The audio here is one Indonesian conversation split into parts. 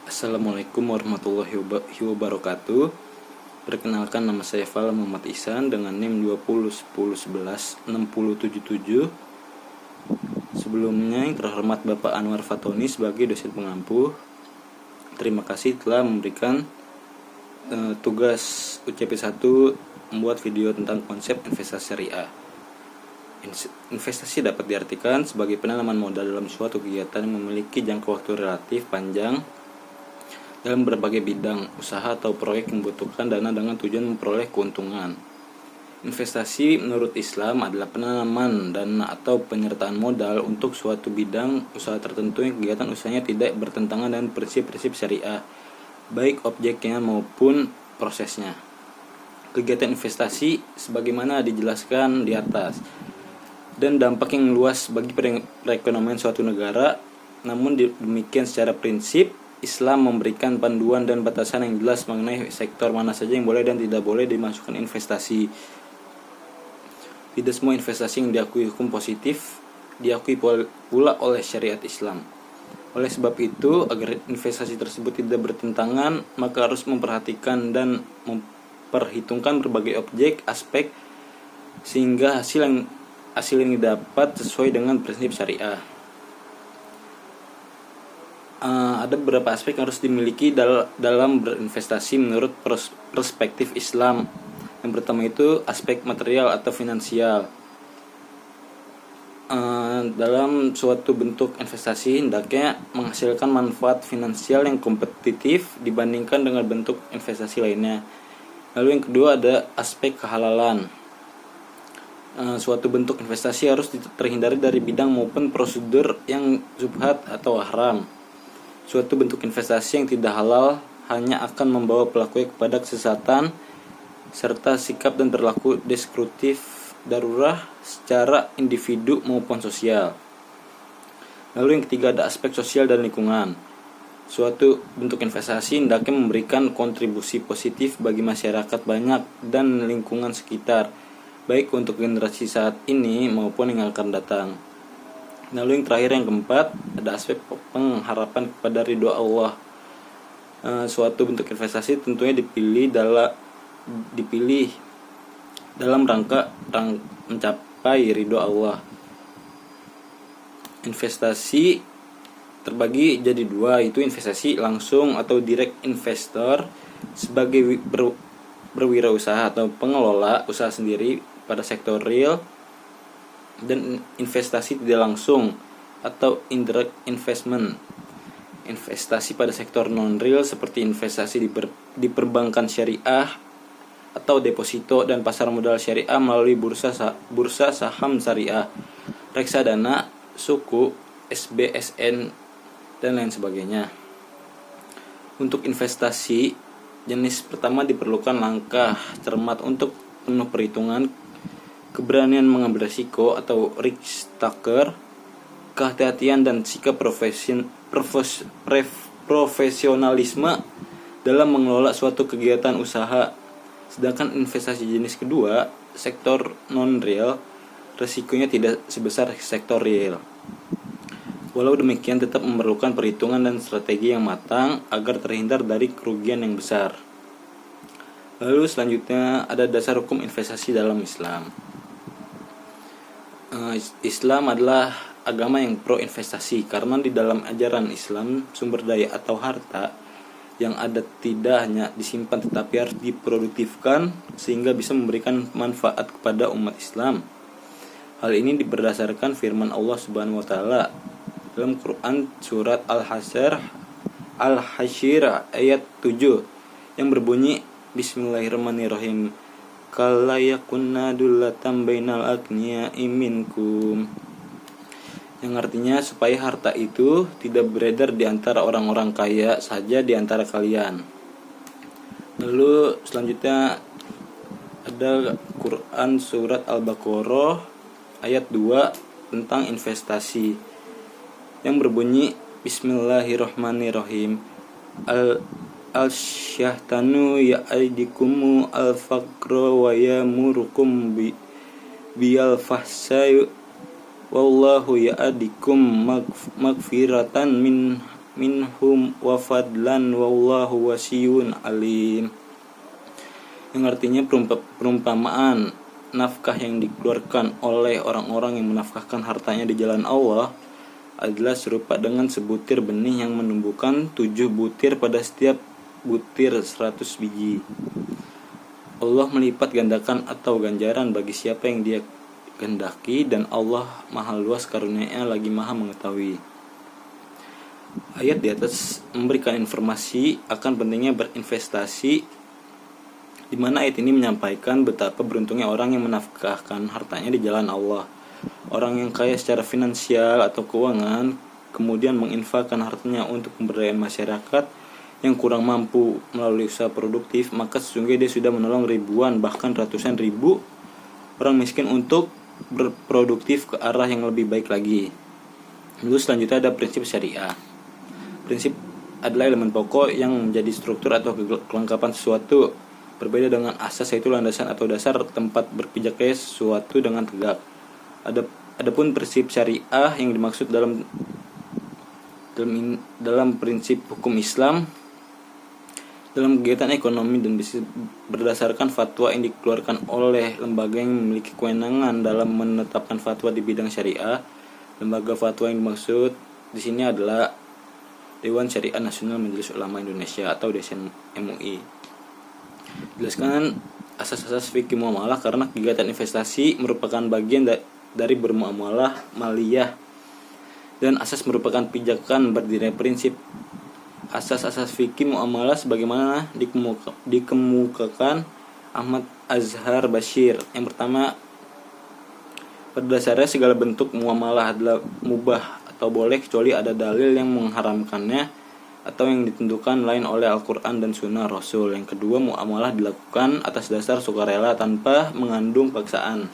Assalamualaikum warahmatullahi wabarakatuh. Perkenalkan, nama saya Fala Muhammad Ihsan dengan NIM 2010116077. Sebelumnya, yang terhormat Bapak Anwar Fatoni sebagai dosen pengampu, terima kasih telah memberikan tugas UCP 1 membuat video tentang konsep investasi syariah. Investasi dapat diartikan sebagai penanaman modal dalam suatu kegiatan yang memiliki jangka waktu relatif panjang dalam berbagai bidang usaha atau proyek yang membutuhkan dana dengan tujuan memperoleh keuntungan. Investasi menurut Islam adalah penanaman dana atau penyertaan modal untuk suatu bidang usaha tertentu yang kegiatan usahanya tidak bertentangan dengan prinsip-prinsip syariah, baik objeknya maupun prosesnya. Kegiatan investasi sebagaimana dijelaskan di atas dan dampak yang luas bagi perekonomian suatu negara. Namun demikian, secara prinsip Islam memberikan panduan dan batasan yang jelas mengenai sektor mana saja yang boleh dan tidak boleh dimasukkan investasi. Tidak semua investasi yang diakui hukum positif diakui pula oleh syariat Islam. Oleh sebab itu, agar investasi tersebut tidak bertentangan, maka harus memperhatikan dan memperhitungkan berbagai objek, aspek, sehingga hasil yang didapat sesuai dengan prinsip syariah. Ada beberapa aspek yang harus dimiliki dalam berinvestasi menurut perspektif Islam. Yang pertama itu aspek material atau finansial. Dalam suatu bentuk investasi hendaknya menghasilkan manfaat finansial yang kompetitif dibandingkan dengan bentuk investasi lainnya. Lalu yang kedua ada aspek kehalalan. Suatu bentuk investasi harus terhindari dari bidang maupun prosedur yang subhat atau haram. Suatu bentuk investasi yang tidak halal hanya akan membawa pelakunya kepada kesesatan serta sikap dan perilaku destruktif darurah secara individu maupun sosial. Lalu yang ketiga ada aspek sosial dan lingkungan. Suatu bentuk investasi hendaknya memberikan kontribusi positif bagi masyarakat banyak dan lingkungan sekitar, baik untuk generasi saat ini maupun yang akan datang. Lalu yang terakhir, yang keempat, ada aspek pengharapan kepada ridho Allah. Suatu bentuk investasi tentunya dipilih dalam rangka mencapai ridho Allah. Investasi terbagi jadi dua, itu investasi langsung atau direct investor sebagai berwirausaha atau pengelola usaha sendiri pada sektor real, dan investasi tidak langsung atau indirect investment, investasi pada sektor non-real seperti investasi di perbankan syariah atau deposito dan pasar modal syariah melalui bursa saham syariah, reksadana, suku, SBSN, dan lain sebagainya. Untuk investasi jenis pertama diperlukan langkah cermat untuk penuh perhitungan, keberanian mengambil risiko atau risk taker, kehati-hatian dan sikap profesionalisme dalam mengelola suatu kegiatan usaha. Sedangkan investasi jenis kedua, sektor non-real, risikonya tidak sebesar sektor real. Walau demikian, tetap memerlukan perhitungan dan strategi yang matang agar terhindar dari kerugian yang besar. Lalu selanjutnya ada dasar hukum investasi dalam Islam. Islam adalah agama yang pro investasi karena di dalam ajaran Islam sumber daya atau harta yang ada tidak hanya disimpan tetapi harus diproduktifkan sehingga bisa memberikan manfaat kepada umat Islam. Hal ini berdasarkan firman Allah Subhanahu wa taala dalam Quran surat Al-Hasyr ayat 7 yang berbunyi Bismillahirrahmanirrahim, kala yakunna dullatan bainal agniya'i minkum, yang artinya supaya harta itu tidak beredar di antara orang-orang kaya saja di antara kalian. Lalu selanjutnya ada Quran surat Al-Baqarah ayat 2 tentang investasi yang berbunyi Bismillahirrahmanirrahim, al-syahtanu ya'idikumu al-faqra wa yamurukum biyal fahsai wallahu ya'adikum magfiratan minhum wa fadlan wallahu wasiyun alim. Yang artinya perumpamaan nafkah yang dikeluarkan oleh orang-orang yang menafkahkan hartanya di jalan Allah adalah serupa dengan sebutir benih yang menumbuhkan 7 butir pada setiap butir 100 biji. Allah melipat gandakan atau ganjaran bagi siapa yang Dia kehendaki, dan Allah maha luas karunia-Nya lagi maha mengetahui. Ayat di atas memberikan informasi akan pentingnya berinvestasi, di mana ayat ini menyampaikan betapa beruntungnya orang yang menafkahkan hartanya di jalan Allah. Orang yang kaya secara finansial atau keuangan kemudian menginfakkan hartanya untuk pemberdayaan masyarakat yang kurang mampu melalui usaha produktif, maka sesungguhnya dia sudah menolong ribuan bahkan ratusan ribu orang miskin untuk berproduktif ke arah yang lebih baik lagi. Lalu selanjutnya ada prinsip syariah. Prinsip adalah elemen pokok yang menjadi struktur atau kelengkapan sesuatu. Berbeda dengan asas, yaitu landasan atau dasar tempat berpijaknya sesuatu dengan tegak. Adapun prinsip syariah yang dimaksud dalam prinsip hukum Islam dalam kegiatan ekonomi dan bisnis berdasarkan fatwa yang dikeluarkan oleh lembaga yang memiliki kewenangan dalam menetapkan fatwa di bidang syariah. Lembaga fatwa yang dimaksud di sini adalah Dewan Syariah Nasional Majelis Ulama Indonesia atau DSN-MUI. Jelaskan asas-asas fikih muamalah karena kegiatan investasi merupakan bagian dari bermuamalah maliyah, dan asas merupakan pijakan berdiri prinsip. Asas-asas fikih muamalah sebagaimana dikemukakan Ahmad Azhar Bashir. Yang pertama, pada dasarnya segala bentuk muamalah adalah mubah atau boleh kecuali ada dalil yang mengharamkannya atau yang ditentukan lain oleh Al-Quran dan Sunnah Rasul. Yang kedua, muamalah dilakukan atas dasar sukarela tanpa mengandung paksaan.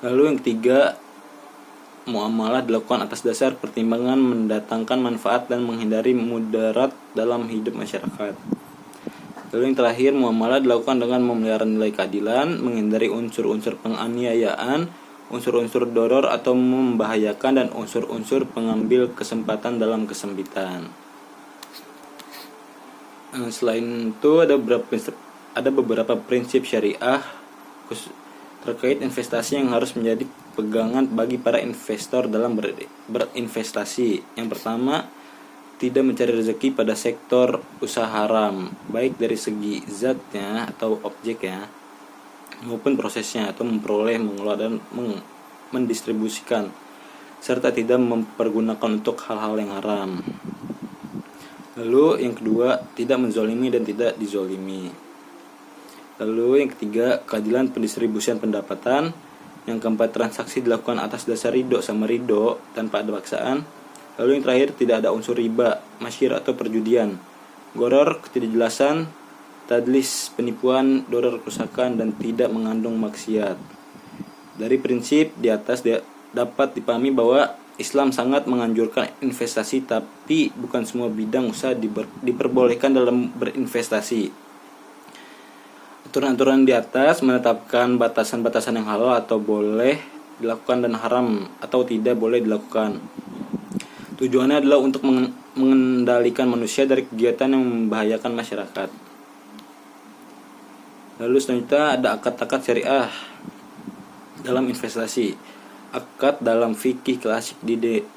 Lalu yang ketiga, muamalah dilakukan atas dasar pertimbangan mendatangkan manfaat dan menghindari mudarat dalam hidup masyarakat. Lalu yang terakhir, muamalah dilakukan dengan memelihara nilai keadilan, menghindari unsur-unsur penganiayaan, unsur-unsur doror atau membahayakan, dan unsur-unsur pengambil kesempatan dalam kesempitan. Selain itu ada beberapa prinsip syariah terkait investasi yang harus menjadi pegangan bagi para investor dalam berinvestasi. Yang pertama, tidak mencari rezeki pada sektor usaha haram, baik dari segi zatnya atau objeknya maupun prosesnya, atau memperoleh, mengelola, dan mendistribusikan, serta tidak mempergunakan untuk hal-hal yang haram. Lalu yang kedua, tidak menzolimi dan tidak dizolimi. Lalu yang ketiga, keadilan pendistribusian pendapatan. Yang keempat, transaksi dilakukan atas dasar ridho sama ridho tanpa ada paksaan. Lalu yang terakhir, tidak ada unsur riba, masyir atau perjudian, goror, ketidakjelasan, tadlis, penipuan, doror, kerusakan, dan tidak mengandung maksiat. Dari prinsip di atas dapat dipahami bahwa Islam sangat menganjurkan investasi, tapi bukan semua bidang usaha diperbolehkan dalam berinvestasi. Aturan-aturan di atas menetapkan batasan-batasan yang halal atau boleh dilakukan dan haram atau tidak boleh dilakukan. Tujuannya adalah untuk mengendalikan manusia dari kegiatan yang membahayakan masyarakat. Lalu selanjutnya ada akad-akad syariah dalam investasi. Akad dalam fikih klasik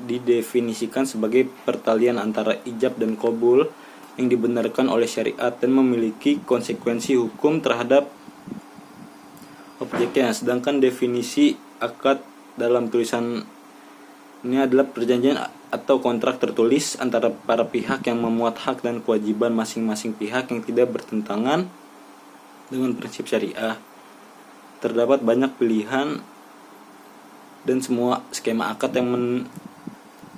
didefinisikan sebagai pertalian antara ijab dan qabul yang dibenarkan oleh syariat dan memiliki konsekuensi hukum terhadap objeknya. Sedangkan definisi akad dalam tulisan ini adalah perjanjian atau kontrak tertulis antara para pihak yang memuat hak dan kewajiban masing-masing pihak yang tidak bertentangan dengan prinsip syariah. Terdapat banyak pilihan dan semua skema akad yang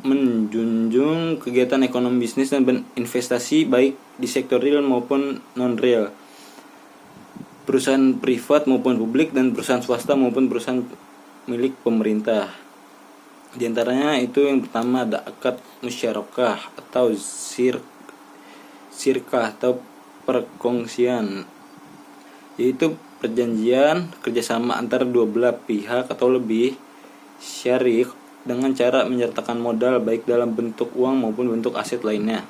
menjunjung kegiatan ekonomi bisnis dan investasi baik di sektor real maupun non-real, perusahaan privat maupun publik, dan perusahaan swasta maupun perusahaan milik pemerintah. Di antaranya itu yang pertama ada akad musyarakah atau sirkah atau perkongsian, yaitu perjanjian kerjasama antara dua belah pihak atau lebih. Syarik dengan cara menyertakan modal baik dalam bentuk uang maupun bentuk aset lainnya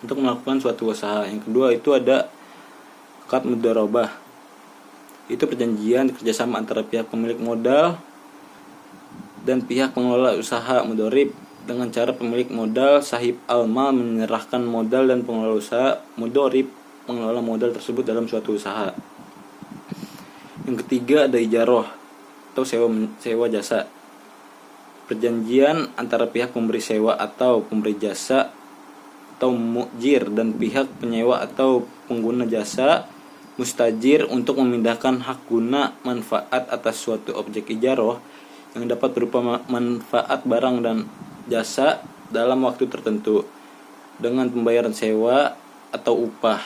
untuk melakukan suatu usaha. Yang kedua itu ada akad mudharabah. Itu perjanjian kerjasama antara pihak pemilik modal dan pihak pengelola usaha mudharib, dengan cara pemilik modal sahib al-mal menyerahkan modal dan pengelola usaha mudharib mengelola modal tersebut dalam suatu usaha. Yang ketiga ada ijarah atau sewa jasa. Perjanjian antara pihak pemberi sewa atau pemberi jasa atau mujir dan pihak penyewa atau pengguna jasa mustajir untuk memindahkan hak guna manfaat atas suatu objek ijarah yang dapat berupa manfaat barang dan jasa dalam waktu tertentu dengan pembayaran sewa atau upah,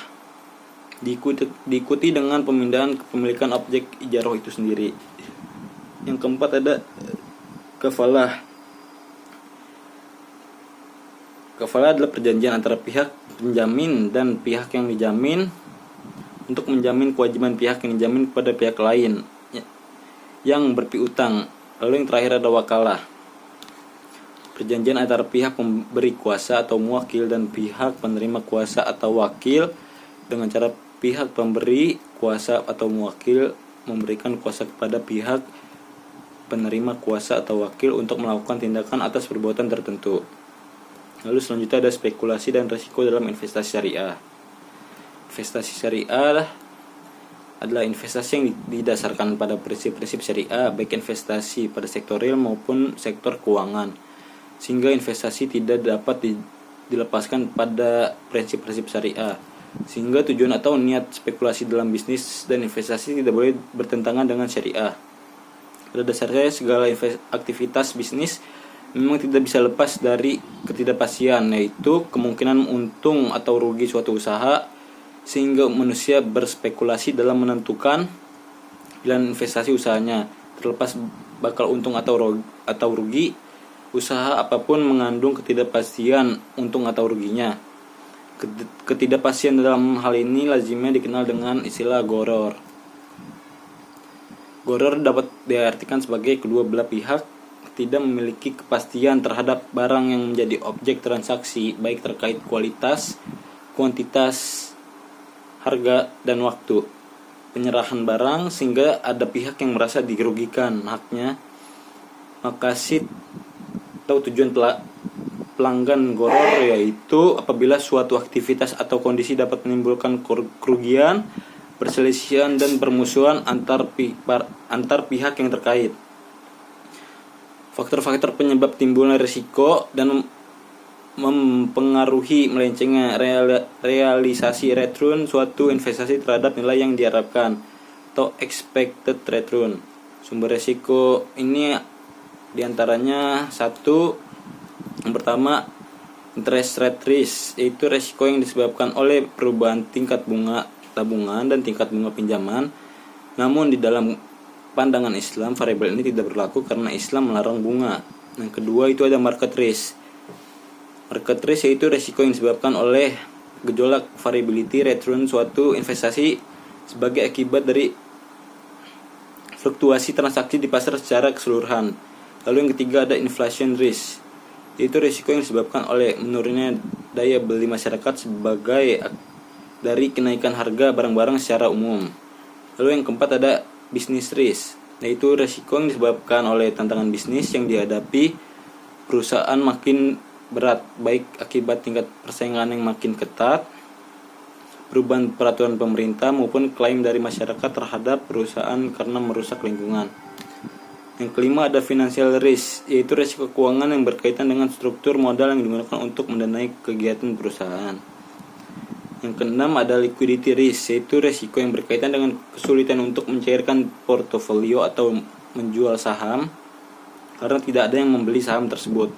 diikuti dengan pemindahan kepemilikan objek ijarah itu sendiri. Yang keempat ada kafalah. Kafalah adalah perjanjian antara pihak penjamin dan pihak yang dijamin untuk menjamin kewajiban pihak yang dijamin kepada pihak lain yang berpiutang. Lalu yang terakhir ada wakalah. Perjanjian antara pihak pemberi kuasa atau muwakil dan pihak penerima kuasa atau wakil, dengan cara pihak pemberi kuasa atau muwakil memberikan kuasa kepada pihak penerima kuasa atau wakil untuk melakukan tindakan atas perbuatan tertentu. Lalu selanjutnya ada spekulasi dan risiko dalam investasi syariah. Investasi syariah adalah investasi yang didasarkan pada prinsip-prinsip syariah, baik investasi pada sektor real maupun sektor keuangan, sehingga investasi tidak dapat dilepaskan pada prinsip-prinsip syariah, sehingga tujuan atau niat spekulasi dalam bisnis dan investasi tidak boleh bertentangan dengan syariah. Pada dasarnya segala aktivitas bisnis memang tidak bisa lepas dari ketidakpastian, yaitu kemungkinan untung atau rugi suatu usaha, sehingga manusia berspekulasi dalam menentukan pilihan investasi usahanya. Terlepas bakal untung atau rugi, usaha apapun mengandung ketidakpastian untung atau ruginya. Ketidakpastian dalam hal ini lazimnya dikenal dengan istilah gharar. Gharar dapat diartikan sebagai kedua belah pihak tidak memiliki kepastian terhadap barang yang menjadi objek transaksi, baik terkait kualitas, kuantitas, harga, dan waktu penyerahan barang, sehingga ada pihak yang merasa dirugikan haknya. Maqasid atau tujuan pelanggan gharar yaitu apabila suatu aktivitas atau kondisi dapat menimbulkan kerugian, perselisihan, dan permusuhan antar pihak yang terkait. Faktor-faktor penyebab timbulnya risiko dan mempengaruhi melencengnya realisasi return suatu investasi terhadap nilai yang diharapkan atau expected return. Sumber risiko ini diantaranya satu, yang pertama interest rate risk, yaitu risiko yang disebabkan oleh perubahan tingkat bunga tabungan dan tingkat bunga pinjaman. Namun di dalam pandangan Islam variabel ini tidak berlaku karena Islam melarang bunga. Yang kedua itu ada market risk. Market risk yaitu risiko yang disebabkan oleh gejolak variability return suatu investasi sebagai akibat dari fluktuasi transaksi di pasar secara keseluruhan. Lalu yang ketiga ada inflation risk, yaitu risiko yang disebabkan oleh menurunnya daya beli masyarakat sebagai dari kenaikan harga barang-barang secara umum. Lalu yang keempat ada business risk, yaitu risiko yang disebabkan oleh tantangan bisnis yang dihadapi perusahaan makin berat, baik akibat tingkat persaingan yang makin ketat, perubahan peraturan pemerintah, maupun klaim dari masyarakat terhadap perusahaan karena merusak lingkungan. Yang kelima ada financial risk, yaitu risiko keuangan yang berkaitan dengan struktur modal yang digunakan untuk mendanai kegiatan perusahaan. Yang keenam ada liquidity risk, yaitu risiko yang berkaitan dengan kesulitan untuk mencairkan portofolio atau menjual saham karena tidak ada yang membeli saham tersebut.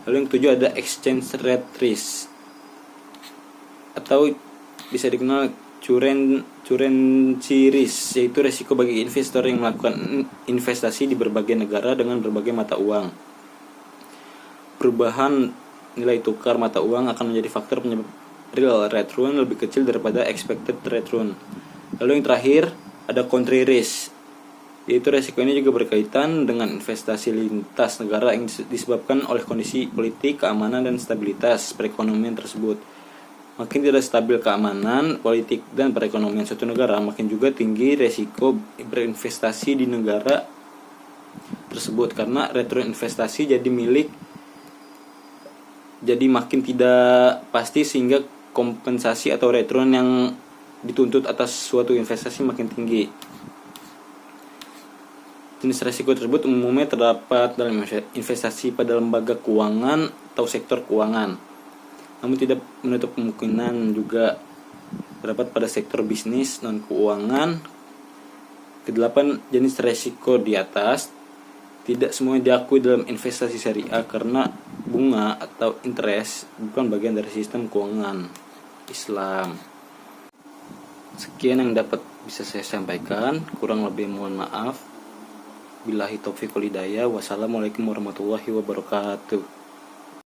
Lalu yang ketujuh ada exchange rate risk, atau bisa dikenal currency risk, yaitu risiko bagi investor yang melakukan investasi di berbagai negara dengan berbagai mata uang. Perubahan nilai tukar mata uang akan menjadi faktor penyebab real return lebih kecil daripada expected return. Lalu yang terakhir ada country risk, Yaitu resiko ini juga berkaitan dengan investasi lintas negara yang disebabkan oleh kondisi politik, keamanan, dan stabilitas perekonomian tersebut. Makin tidak stabil keamanan, politik, dan perekonomian suatu negara, makin juga tinggi resiko berinvestasi di negara tersebut, karena return investasi jadi makin tidak pasti, sehingga kompensasi atau return yang dituntut atas suatu investasi makin tinggi. Jenis resiko tersebut umumnya terdapat dalam investasi pada lembaga keuangan atau sektor keuangan, namun tidak menutup kemungkinan juga terdapat pada sektor bisnis non keuangan. Kedelapan, jenis resiko di atas tidak semuanya diakui dalam investasi syariah karena bunga atau interest bukan bagian dari sistem keuangan Islam. Sekian yang dapat bisa saya sampaikan, kurang lebih mohon maaf. Billahi taufiq wal hidayah. Wassalamualaikum warahmatullahi wabarakatuh.